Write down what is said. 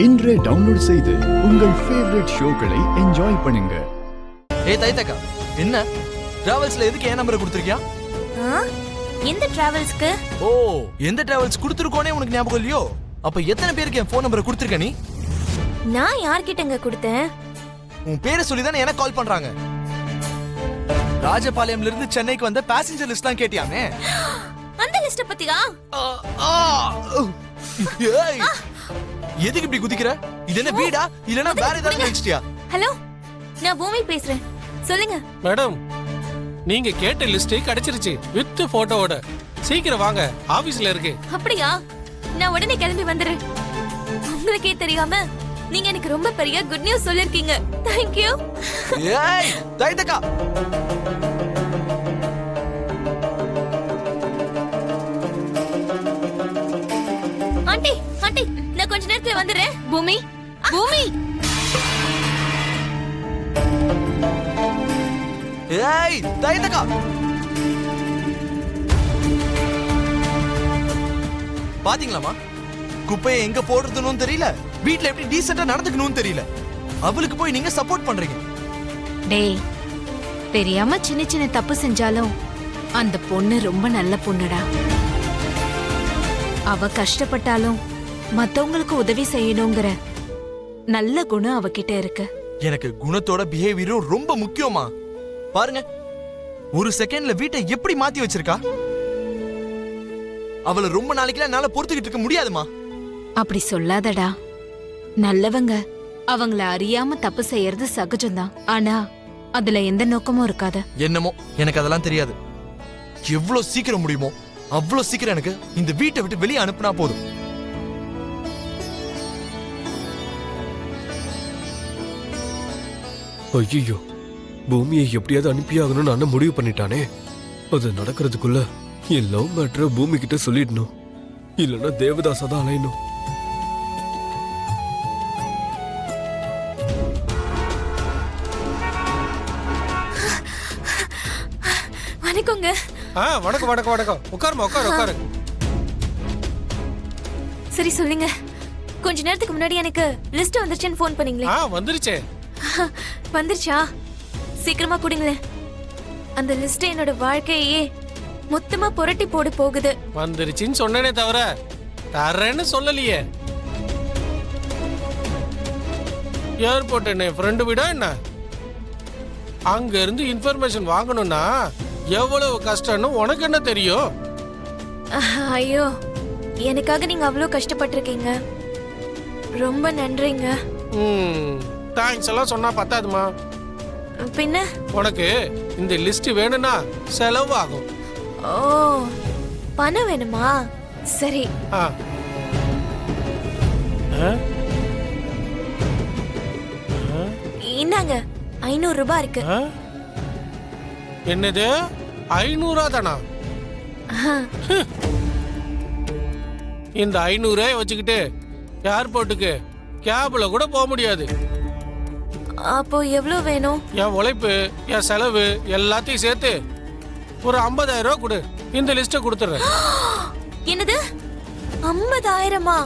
இன்றே டவுன்லோட் செய்து உங்கள் ஃபேவரட் ஷோக்களை என்ஜாய் பண்ணுங்க. தைத்தக்கா, என்ன டிராவல்ஸ்ல எதுக்கு என் நம்பரை கொடுத்திருக்கியா? எந்த டிராவல்ஸ்க்கு? ஓ, எந்த டிராவல்ஸ் கொடுத்திருக்கோனே உனக்கு ஞாபகம் இல்லையோ? அப்ப எத்தனை பேருக்கு என் ஃபோன் நம்பரை கொடுத்திருக்க நீ? நான் யார்கிட்டங்க கொடுத்தேன்? உன் பேரை சொல்லி தானே எனக்கு கால் பண்றாங்க. ராஜபாளையம்ல இருந்து சென்னைக்கு வந்த பேசஞ்சர் லிஸ்ட்லாம் கேட்டியாமே? அந்த லிஸ்ட பத்தியா? ஏய், எதுக்கு இப்படி குதிக்கிற? இது என்ன வீடா இல்லனா வேற ஏதாவது நினைச்சிட்டியா? ஹலோ, நான் பூமி பேசுறேன். சொல்லுங்க மேடம், நீங்க கேட்ட லிஸ்ட் கிடைச்சிருச்சு வித் போட்டோவோட. சீக்கிரம் வாங்க, ஆபீஸ்ல இருக்கு. அப்படியா? நான் உடனே கிளம்பி வந்துறேன். உங்களுக்கே தெரியாம நீங்க எனக்கு ரொம்ப பெரிய குட் நியூஸ் சொல்லிருக்கீங்க. Thank you. ஏய், தைத்தக்கா. ஆண்டி, ஆண்டி, நான் கொஞ்ச நேரத்துல வந்துறேன். பூமி, பூமி. ஏய், தைத்தக்கா. பாத்தீங்களாமா? குப்பையை எங்க போடுறதுன்னு தெரியல, வீட்ல எப்படி டீசென்ட்டா நடந்துக்கணும்னு தெரியல. அவளுக்கு போய் நீங்க சப்போர்ட் பண்றீங்க. டேய், தெரியாம சின்ன சின்ன தப்பு செஞ்சாலும் அந்த பொண்ணு ரொம்ப நல்ல பொண்ணுடா. அவ கஷ்டப்பட்டாலும் மத்தவங்களுக்கு உதவி செய்யணுங்கிற நல்ல குணம் அவகிட்ட இருக்கு. எனக்கு குணத்தோட பிஹேவியரும் ரொம்ப முக்கியமா. பாருங்க, ஒரு செகண்ட்ல வீட்டை எப்படி மாத்தி வச்சிருக்கா. அவளை ரொம்ப நாளைக்குலாம் என்னால பொறுத்துக்கிட்டு இருக்க முடியாதுமா. அப்படி சொல்லாதடா. நல்லவங்க அவங்கள அறியாம தப்பு செய்யறது சகஜம்தான். ஆனா அதுல எந்த நோக்கமும் இருக்காது. என்னமோ, எனக்கு அதெல்லாம் தெரியாது. எவ்வளவு சீக்கிரம் முடியுமோ அவ்வளவு சீக்கிரம் எனக்கு இந்த வீட்டை விட்டு வெளியே அனுப்புனா போதும். ஐயோ, பூமியை எப்படியாவது அனுப்பியாகணும்னு அண்ணன் முடிவு பண்ணிட்டானே. அது நடக்கிறதுக்குள்ள என் லவ் மேட்டரை பூமி கிட்ட சொல்லிடணும். இல்லைன்னா தேவதாசா தான் அலையணும். வணக்கங்க. வணக்கம் வணக்கம் வணக்கம். உட்காருமா, உட்காரு உட்காரு. சரி சொல்லுங்க. கொஞ்ச நேரத்துக்கு முன்னாடி எனக்கு லிஸ்ட் வந்துருச்சுன்னு ஃபோன் பண்ணீங்களே. வந்துருச்சே. வந்துருச்சா? சீக்கிரமா கொடுங்களேன். அந்த லிஸ்ட் என்னோட வாழ்க்கையே மொத்தமா புரட்டி போட போகுது. வந்துருச்சுன்னு சொன்னேனே தவிர தரேன்னு சொல்லலையே. ஏர்போர்ட் என்ன ஃப்ரெண்டு விடா என்ன? அங்க இருந்து இன்ஃபர்மேஷன் வாங்கணும்னா எவ்வளவு கஷ்டம்னு உனக்கு என்ன தெரியும்? ஐயோ, எனக்காக நீங்க அவ்வளவு கஷ்டப்பட்டிருக்கீங்க. ரொம்ப நன்றிங்க. தேங்க்ஸ் எல்லாம் சொன்னா பத்தாதுமா. பின்ன உனக்கு இந்த லிஸ்ட் வேணும்னா செலவு ஆகும். ஓ, பணம் வேணுமா? சரி. இந்தாங்க, 500 ரூபாய் இருக்கு. என்னது, 500 தானா? இந்த 500 வச்சுக்கிட்டு ஏர்போர்ட்டுக்கு கேப்ல கூட போக முடியாது. அப்போ எவ்வளவு வேணும்? என் உழைப்பு, என் செலவு எல்லாத்தையும் சேர்த்து ஒரு 50,000 ரூபாய் கொடு. இந்த லிஸ்ட கொடுத்துறேன். என்னது, 50,000?